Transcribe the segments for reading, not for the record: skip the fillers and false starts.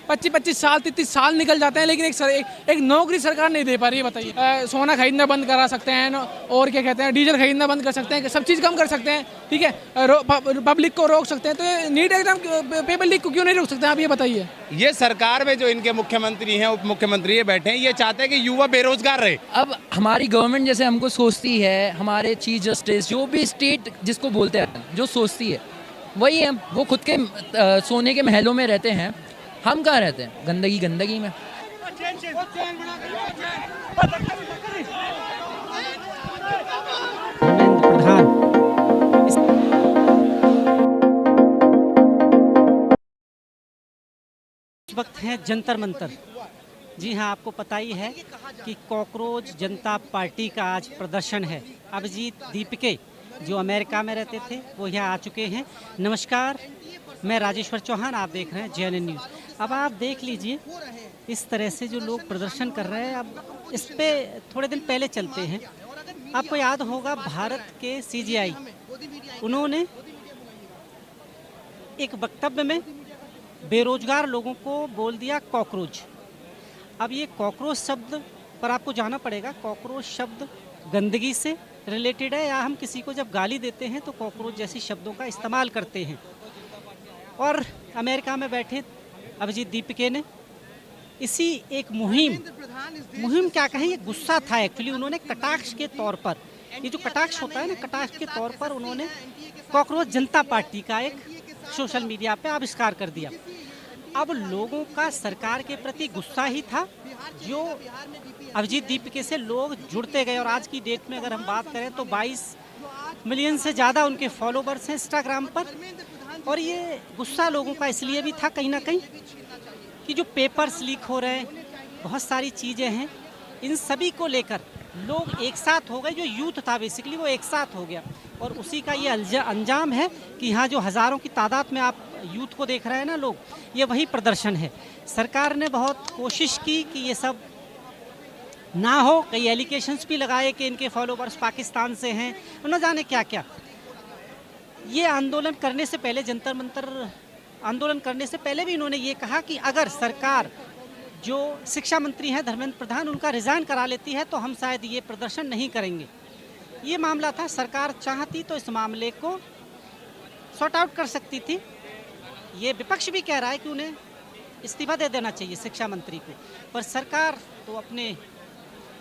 25-25 साल 33 साल निकल जाते हैं, लेकिन एक नौकरी सरकार नहीं दे पा रही है। बताइए, सोना खरीदना बंद करा सकते हैं और क्या कहते हैं, डीजल खरीदना बंद कर सकते हैं, सब चीज़ कम कर सकते हैं, ठीक है, पब्लिक को रोक सकते हैं। तो नीट एग्जाम पेपर लीक को क्यों नहीं रोक सकते, आप ये बताइए। ये सरकार में जो इनके मुख्यमंत्री हैं, उप मुख्यमंत्री बैठे हैं, ये चाहते हैं कि युवा बेरोजगार रहे। अब हमारी गवर्नमेंट जैसे हमको सोचती है, हमारे चीफ जस्टिस जो भी स्टेट जिसको बोलते हैं जो सोचती है वही है। वो खुद के सोने के महलों में रहते हैं, हम कहाँ रहते हैं, गंदगी में। इस वक्त है जंतर मंतर। जी हाँ, आपको पता ही है कि कॉकरोच जनता पार्टी का आज प्रदर्शन है। अभिजीत दीपके जो अमेरिका में रहते थे वो यहाँ आ चुके हैं। नमस्कार, मैं राजेश्वर चौहान, आप देख रहे हैं JNN न्यूज़। अब आप देख लीजिए इस तरह से जो लोग प्रदर्शन कर रहे हैं। अब इस पे थोड़े दिन पहले चलते हैं। आपको याद होगा भारत के CGI उन्होंने एक वक्तव्य में बेरोजगार लोगों को बोल दिया कॉकरोच। अब ये कॉकरोच शब्द पर आपको जाना पड़ेगा। कॉकरोच शब्द गंदगी से रिलेटेड है, या हम किसी को जब गाली देते हैं तो कॉकरोच जैसी शब्दों का इस्तेमाल करते हैं। और अमेरिका में बैठे अभिजीत दीपके ने इसी एक मुहिम क्या कहें, ये गुस्सा था एक्चुअली। उन्होंने कटाक्ष के तौर पर, ये जो कटाक्ष होता है ना, कटाक्ष के तौर पर उन्होंने कॉकरोच जनता पार्टी का एक सोशल मीडिया पे आविष्कार कर दिया। अब लोगों का सरकार के प्रति गुस्सा ही था जो अभिजीत दीपके से लोग जुड़ते गए। और आज की डेट में अगर हम बात करें तो 22 मिलियन से ज़्यादा उनके फॉलोवर्स हैं इंस्टाग्राम पर। और ये गुस्सा लोगों का इसलिए भी था कहीं ना कहीं कि जो पेपर्स लीक हो रहे हैं, बहुत सारी चीज़ें हैं, इन सभी को लेकर लोग एक साथ हो गए। जो यूथ था बेसिकली वो एक साथ हो गया। और उसी का ये अंजाम है कि यहाँ जो हज़ारों की तादाद में आप यूथ को देख रहे हैं ना लोग, ये वही प्रदर्शन है। सरकार ने बहुत कोशिश की कि ये सब ना हो, कई एलिगेशंस भी लगाए कि इनके फॉलोवर्स पाकिस्तान से हैं, न जाने क्या क्या। ये आंदोलन करने से पहले, जंतर मंतर आंदोलन करने से पहले भी इन्होंने ये कहा कि अगर सरकार जो शिक्षा मंत्री हैं धर्मेंद्र प्रधान, उनका रिज़ाइन करा लेती है तो हम शायद ये प्रदर्शन नहीं करेंगे। ये मामला था। सरकार चाहती तो इस मामले को सॉर्ट आउट कर सकती थी। ये विपक्ष भी कह रहा है कि उन्हें इस्तीफा दे देना चाहिए शिक्षा मंत्री को, पर सरकार तो अपने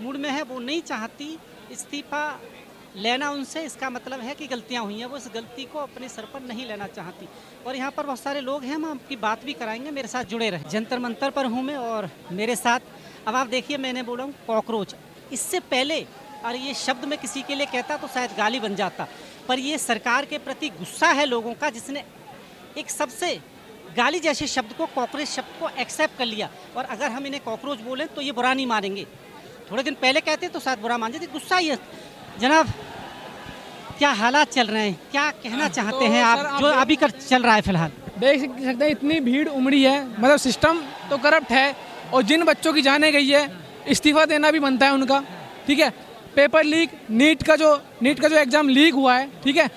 मूड में है, वो नहीं चाहती इस्तीफा लेना उनसे। इसका मतलब है कि गलतियां हुई हैं, वो इस गलती को अपने सर पर नहीं लेना चाहती। और यहाँ पर बहुत सारे लोग हैं, हम आपकी बात भी कराएंगे, मेरे साथ जुड़े रहे। जंतर मंतर पर हूँ मैं और मेरे साथ, अब आप देखिए, मैंने बोला हूँ कॉकरोच। इससे पहले और ये शब्द मैं किसी के लिए कहता तो शायद गाली बन जाता, पर ये सरकार के प्रति गुस्सा है लोगों का, जिसने एक सबसे गाली जैसे शब्द को, कॉकरोच शब्द को एक्सेप्ट कर लिया। और अगर हम इन्हें कॉकरोच बोलें तो ये बुरा नहीं मानेंगे। थोड़े दिन पहले कहते तो शायद बुरा मान जाते, गुस्सा ही है। जनाब, क्या हालात चल रहे हैं, क्या कहना चाहते हैं आप जो अभी कर चल रहा है फिलहाल? देख सकते हैं इतनी भीड़ उमड़ी है, मतलब सिस्टम तो करप्ट है। और जिन बच्चों की जाने गई है, इस्तीफा देना भी बनता है उनका, ठीक है। पेपर लीक, नीट का जो एग्ज़ाम लीक हुआ है, ठीक है,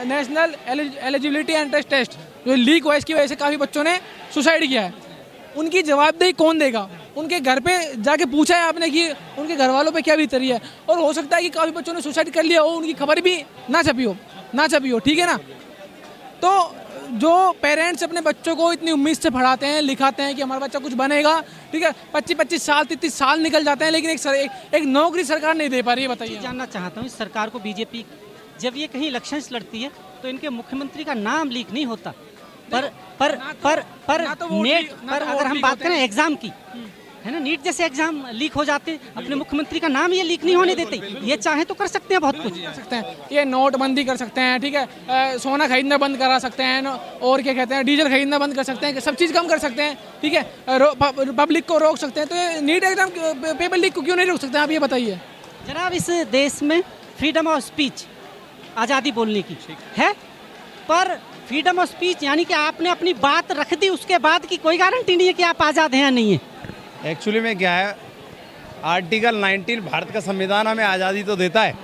नेशनल एलिजिबिलिटी एंट्रेंस टेस्ट जो लीक हुआ है, इसकी वजह से काफ़ी बच्चों ने सुसाइड किया है। उनकी जवाबदेही कौन देगा? उनके घर पे जाके पूछा है आपने कि उनके घर वालों पे क्या बीतरी है? और हो सकता है कि काफ़ी बच्चों ने सुसाइड कर लिया हो, उनकी खबर भी ना छपी हो, ठीक है ना। तो जो पेरेंट्स अपने बच्चों को इतनी उम्मीद से पढ़ाते हैं, लिखाते हैं कि हमारा बच्चा कुछ बनेगा, ठीक है, 25-25 साल 33 साल निकल जाते हैं, लेकिन एक नौकरी सरकार नहीं दे पा रही है। बताइए। जानना चाहता हूँ, इस सरकार को, बीजेपी जब ये कहीं इलेक्शंस लड़ती है तो इनके मुख्यमंत्री का नाम लीक नहीं होता। पर नेट पर अगर हम बात करें एग्जाम की, है ना, नीट जैसे एग्जाम लीक हो जाते, अपने मुख्यमंत्री का नाम ये लीक नहीं होने देते। ये चाहे तो कर सकते हैं, बहुत कुछ कर सकते हैं। ये नोटबंदी कर सकते हैं, ठीक है, सोना खरीदना बंद करा सकते हैं, और क्या कहते हैं, डीजल खरीदना बंद कर सकते हैं, सब चीज़ कम कर सकते हैं, ठीक है, पब्लिक को रोक सकते हैं। तो ये नीट एग्जाम पेपर लीक को क्यों नहीं रोक सकते, आप ये बताइए। जनाब, इस देश में फ्रीडम ऑफ स्पीच, आज़ादी बोलने की है, पर फ्रीडम ऑफ स्पीच यानी कि आपने अपनी बात रख दी, उसके बाद की कोई गारंटी नहीं है कि आप आज़ाद हैं या नहीं है। एक्चुअली में क्या है, आर्टिकल 19 भारत का संविधान हमें आज़ादी तो देता है,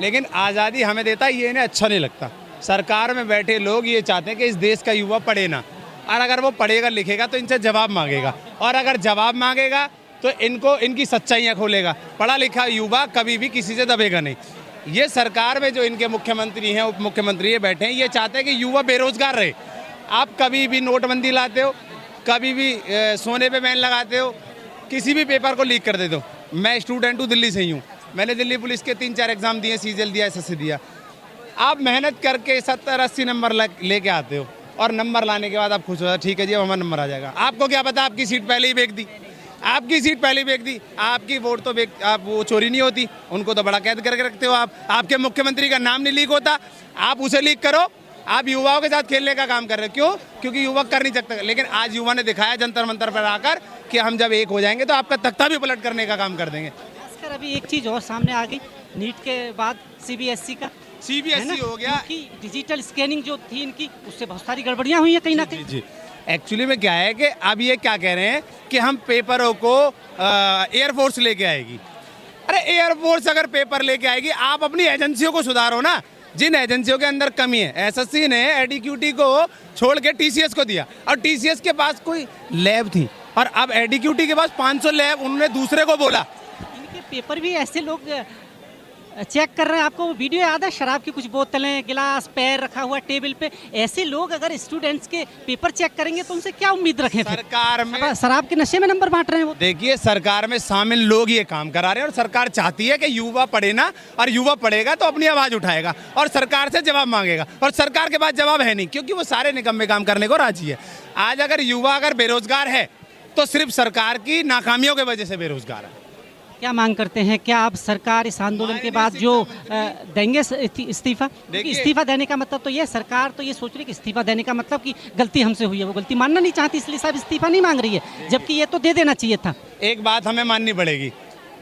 लेकिन आज़ादी हमें देता है ये इन्हें अच्छा नहीं लगता। सरकार में बैठे लोग ये चाहते हैं कि इस देश का युवा पढ़े ना। और अगर वो पढ़ेगा लिखेगा तो इनसे जवाब मांगेगा, और अगर जवाब मांगेगा तो इनकी सच्चाइयाँ खोलेगा। पढ़ा लिखा युवा कभी भी किसी से दबेगा नहीं। ये सरकार में जो इनके मुख्यमंत्री हैं, उप मुख्यमंत्री ये बैठे हैं, ये चाहते हैं कि युवा बेरोजगार रहे। आप कभी भी नोटबंदी लाते हो, कभी भी सोने पे बैन लगाते हो, किसी भी पेपर को लीक कर देते हो। मैं स्टूडेंट हूँ, दिल्ली से ही हूँ, मैंने दिल्ली पुलिस के 3-4 एग्ज़ाम दिए, सीजीएल दिया, एसएससी दिया। आप मेहनत करके 70-80 नंबर लेके आते हो, और नंबर लाने के बाद आप खुश हो जाते, ठीक है जी अब हमारा नंबर आ जाएगा। आपको क्या पता, आपकी सीट पहले ही बेच दी, आपकी सीट पहले ही बेच दी, आपकी वोट तो आप वो चोरी नहीं होती, उनको तो बड़ा कैद करके रखते हो आप। आपके मुख्यमंत्री का नाम नहीं लीक होता, आप उसे लीक करो। आप युवाओं के साथ खेलने का काम कर रहे हो, क्यों? क्योंकि युवा कर नहीं सकते। लेकिन आज युवा ने दिखाया जंतर मंतर पर आकर कि हम जब एक हो जाएंगे तो आपका तख्ता भी पलट करने का काम कर देंगे। खासकर अभी एक चीज़ और सामने आ गई, नीट के बाद सीबीएसई का, सीबीएसई हो गया, डिजिटल स्कैनिंग जो थी इनकी, उससे बहुत सारी गड़बड़ियाँ हुई हैं कहीं ना कहीं। जी, एक्चुअली में क्या है कि अब ये क्या कह रहे हैं कि हम पेपरों को एयरफोर्स लेके आएगी। अरे एयरफोर्स अगर पेपर लेके आएगी, आप अपनी एजेंसियों को सुधारो ना। जिन एजेंसियों के अंदर कमी है, एसएससी ने एडीक्यूटी को छोड़ के टीसीएस को दिया, और टीसीएस के पास कोई लैब थी, और अब एडीक्यूटी के पास 500 लैब, उन्होंने दूसरे को बोला। इनके पेपर भी ऐसे लोग चेक कर रहे हैं। आपको वो वीडियो याद है, शराब की कुछ बोतलें, गिलास, पैर रखा हुआ टेबल पे। ऐसे लोग अगर स्टूडेंट्स के पेपर चेक करेंगे तो उनसे क्या उम्मीद रखें? सरकार में शराब के नशे में नंबर बांट रहे हैं वो। देखिए, सरकार में शामिल लोग ये काम करा रहे हैं, और सरकार चाहती है कि युवा पढ़े ना, और युवा पढ़ेगा तो अपनी आवाज उठाएगा और सरकार से जवाब मांगेगा, और सरकार के पास जवाब है नहीं, क्योंकि वो सारे निकम्मे काम करने को राजी है। आज अगर युवा अगर बेरोजगार है तो सिर्फ सरकार की नाकामियों की वजह से बेरोजगार है। क्या मांग करते हैं? क्या आप सरकार इस आंदोलन के बाद जो देंगे इस्तीफा? क्योंकि इस्तीफा देने का मतलब तो ये, सरकार तो ये सोच रही है कि इस्तीफा देने का मतलब कि गलती हमसे हुई है, वो गलती मानना नहीं चाहती, इसलिए साहब इस्तीफा नहीं मांग रही है, जबकि ये तो दे देना चाहिए था। एक बात हमें माननी पड़ेगी,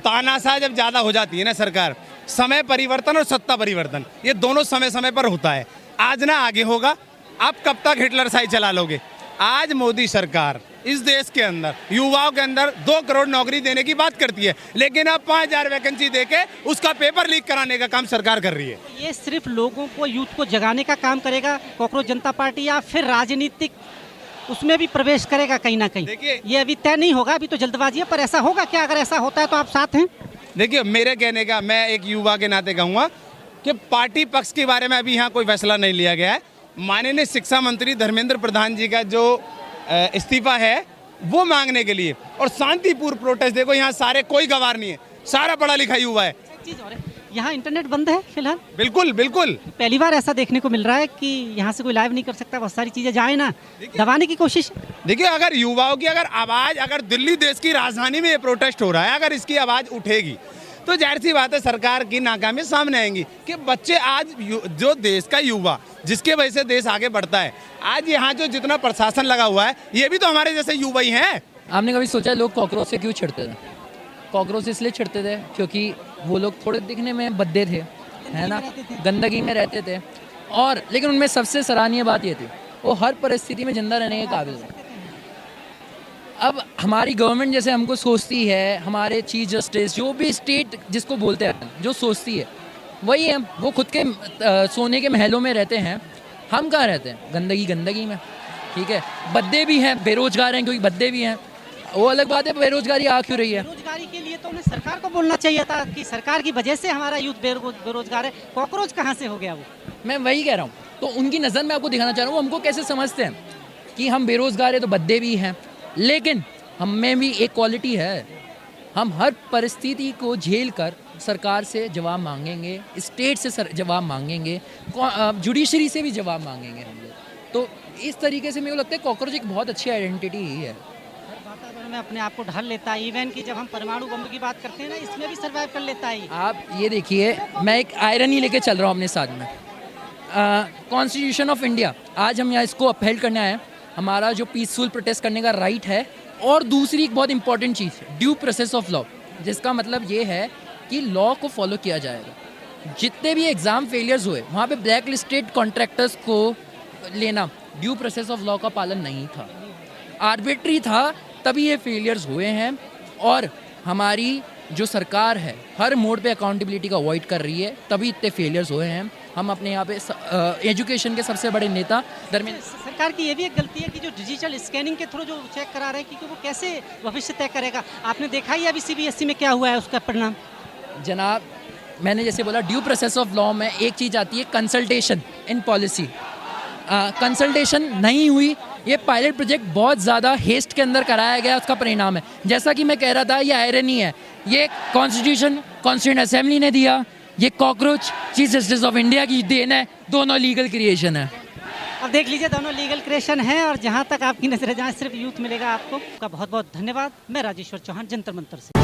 तानाशाह जब ज़्यादा हो जाती है ना सरकार, समय परिवर्तन और सत्ता परिवर्तन ये दोनों समय समय पर होता है। आज ना आगे होगा, आप कब तक हिटलर शाही चला लोगे? आज मोदी सरकार इस देश के अंदर युवाओं के अंदर 2 करोड़ नौकरी देने की बात करती है, लेकिन अब 5000 वैकेंसी देके उसका पेपर लीक कराने का काम सरकार कर रही है। ये सिर्फ लोगों को, यूथ को जगाने का काम करेगा कॉकरोच जनता पार्टी, या फिर राजनीतिक उसमें भी प्रवेश करेगा कहीं ना कहीं? देखिए, ये अभी तय नहीं होगा, अभी तो जल्दबाजी है, पर ऐसा होगा क्या? अगर ऐसा होता है तो आप साथ हैं? देखिए, मेरे कहने का, मैं एक युवा के नाते कहूँगा कि पार्टी पक्ष के बारे में अभी यहाँ कोई फैसला नहीं लिया गया है। माननीय शिक्षा मंत्री धर्मेंद्र प्रधान जी का जो इस्तीफा है वो मांगने के लिए, और शांतिपूर्ण प्रोटेस्ट, देखो यहाँ सारे कोई गवार नहीं है, सारा पढ़ा लिखा युवा है। एक चीज़ और है, यहाँ इंटरनेट बंद है फिलहाल? बिल्कुल बिल्कुल, पहली बार ऐसा देखने को मिल रहा है कि यहाँ से कोई लाइव नहीं कर सकता, बहुत सारी चीज़ें जाए ना, दबाने की कोशिश। देखिए, अगर युवाओं की अगर आवाज़, अगर दिल्ली देश की राजधानी में ये प्रोटेस्ट हो रहा है, अगर इसकी आवाज़ उठेगी तो जाहिर सी बात है सरकार की नाकामी सामने आएंगी कि बच्चे आज जो देश का युवा, जिसके वजह से देश आगे बढ़ता है, आज यहाँ जो जितना प्रशासन लगा हुआ है ये भी तो हमारे जैसे युवा ही हैं। आपने कभी सोचा लोग कॉकरोच से क्यों छिड़ते थे? कॉकरोच इसलिए छिड़ते थे क्योंकि वो लोग थोड़े दिखने में भद्दे थे, है ना, गंदगी में रहते थे, और लेकिन उनमें सबसे सराहनीय बात ये थी वो हर परिस्थिति में जिंदा रहने के काबिल थे। अब हमारी गवर्नमेंट जैसे हमको सोचती है, हमारे चीफ जस्टिस, जो भी स्टेट जिसको बोलते हैं, जो सोचती है वही है। वो खुद के सोने के महलों में रहते हैं, हम कहाँ रहते हैं? गंदगी में, ठीक है। बद्दे भी हैं, बेरोजगार हैं क्योंकि बद्दे भी हैं, वो अलग बात है। बेरोजगारी आ क्यों रही है? बेरोजगारी के लिए तो उन्हें सरकार को बोलना चाहिए था कि सरकार की वजह से हमारा यूथ बेरोजगार है। कॉकरोच कहाँ से हो गया वो? मैं वही कह रहा हूँ, तो उनकी नज़र में आपको दिखाना चाह रहा हूँ, वो हमको कैसे समझते हैं कि हम बेरोजगार है तो बद्दे भी हैं, लेकिन हम में भी एक क्वालिटी है, हम हर परिस्थिति को झेल कर सरकार से जवाब मांगेंगे, स्टेट से जवाब मांगेंगे, जुडिशरी से भी जवाब मांगेंगे हम लोग। तो इस तरीके से मेरे को लगता है कॉकरोच एक बहुत अच्छी आइडेंटिटी ही है। वातावरण में अपने आप को ढल लेता है, इवन कि जब हम परमाणु बम की बात करते हैं ना, इसमें भी सर्वाइव कर लेता है। आप ये देखिए, मैं एक आयरनी लेके चल रहा हूँ अपने साथ में। कॉन्स्टिट्यूशन ऑफ इंडिया, आज हम यहाँ इसको अपहेल्ड करने आए हैं, हमारा जो पीसफुल प्रोटेस्ट करने का राइट है। और दूसरी एक बहुत important cheese, due process of law, जिसका मतलब ये है कि लॉ को फॉलो किया जाएगा। जितने भी एग्ज़ाम फेलियर्स हुए वहाँ पे ब्लैक लिस्टेड कॉन्ट्रैक्टर्स को लेना ड्यू प्रोसेस ऑफ लॉ का पालन नहीं था, आर्बिट्री था, तभी ये फेलियर्स हुए हैं। और हमारी जो सरकार है हर मोड पे अकाउंटेबिलिटी का अवॉइड कर रही है, तभी इतने फेलियर्स हुए हैं। हम अपने यहाँ पे एजुकेशन के सबसे बड़े नेता धर्मेंद्र। सरकार की ये भी एक गलती है कि जो डिजिटल स्कैनिंग के थ्रू जो चेक करा रहे हैं कि वो कैसे भविष्य तय करेगा। आपने देखा ही अभी सीबीएसई में क्या हुआ है उसका परिणाम। जनाब, मैंने जैसे बोला ड्यू प्रोसेस ऑफ लॉ में एक चीज़ आती है कंसल्टेशन इन पॉलिसी। कंसल्टेशन नहीं हुई, ये पायलट प्रोजेक्ट बहुत ज़्यादा हेस्ट के अंदर कराया गया, उसका परिणाम है। जैसा कि मैं कह रहा था, ये आयरनी है, ये कॉन्स्टिट्यूशन असेंबली ने दिया, ये cockroach chief justice of India की देन है, दोनों लीगल क्रिएशन है। अब देख लीजिए दोनों लीगल क्रिएशन है और जहाँ तक आपकी नजर है जहाँ सिर्फ यूथ मिलेगा आपको। आपका बहुत बहुत धन्यवाद। मैं राजेश्वर चौहान, जंतर मंतर से।